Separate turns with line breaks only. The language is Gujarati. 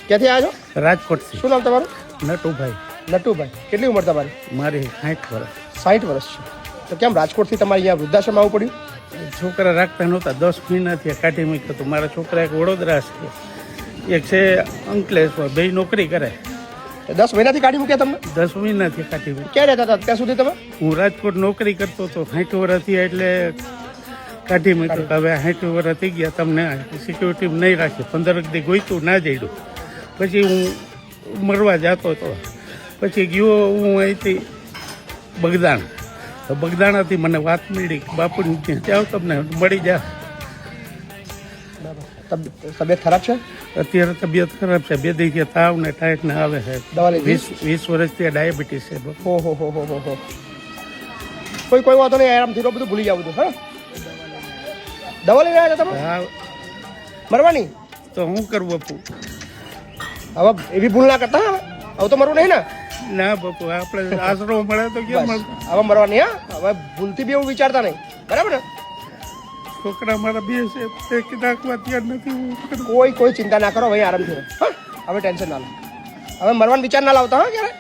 ક્યાંથી આવ્યા છો?
રાજકોટથી.
શું નામ તમારું?
નટુભાઈ.
નટુભાઈ. કેટલી ઉંમર તમારી?
મારી 60 વર્ષ.
60 વર્ષ છે. તો કેમ રાજકોટથી તમારે અહીંયા વૃદ્ધાશ્રમ આવવું પડ્યું?
છોકરા રાખતા નહોતા, 10 મહિનાથી કાઢી મૂક્યો હતો. મારા છોકરા એક વડોદરા છે, એક છે અંકલેશ્વર, બે નોકરી કરે.
10 મહિનાથી કાઢી મૂક્યા તમને?
10 મહિનાથી કાઢી મૂક્યા.
ક્યાં રહેતા હતા અત્યાર સુધી તમે?
હું રાજકોટ નોકરી કરતો હતો, 60 વર્ષથી, એટલે કાઢી મૂક્યો. હવે 60 વર્ષ થઈ ગયા, તમને સિક્યુરિટી નહીં રાખી. 15 દી ગોઈતું ના જઈડું. પછી હું મરવા જતો હતો. પછી ગયો હું અહીંથી બગદાણ. તો બગદાણાથી મને વાત મળી, બાપુની ત્યાં જાઓ તમને મળી જા.
તબિયત ખરાબ છે?
અત્યારે તબિયત ખરાબ છે, બે દિવસે તાવ ને ટાઈટ ને આવે છે.
દવા લીધી?
20 વર્ષથી ડાયાબિટીસ છે.
હો. કોઈ વાંધો નહીં, આરામથી રહો, બધું ભૂલી જાવ બધું. હા, દવા લઈને આવ્યા તમે?
હા.
મરવાની?
તો હું કરું બાપુ?
હવે એવી ભૂલ ના કરતા. હવે તો મરવું નહીં ને?
ના બાપુ, આપણે આશરો મળે તો કેમ મળે?
હવે મરવાની. હા, હવે ભૂલથી બી એવું વિચારતા નહીં, બરાબર ને?
છોકરા મારા બે છે, તે નાખવા તૈયાર નથી.
કોઈ ચિંતા ના કરો, ભાઈ આરામથી રહો. હા, હવે ટેન્શન ના લો. હવે મરવાનો વિચાર ના લાવતા. હા, ક્યારે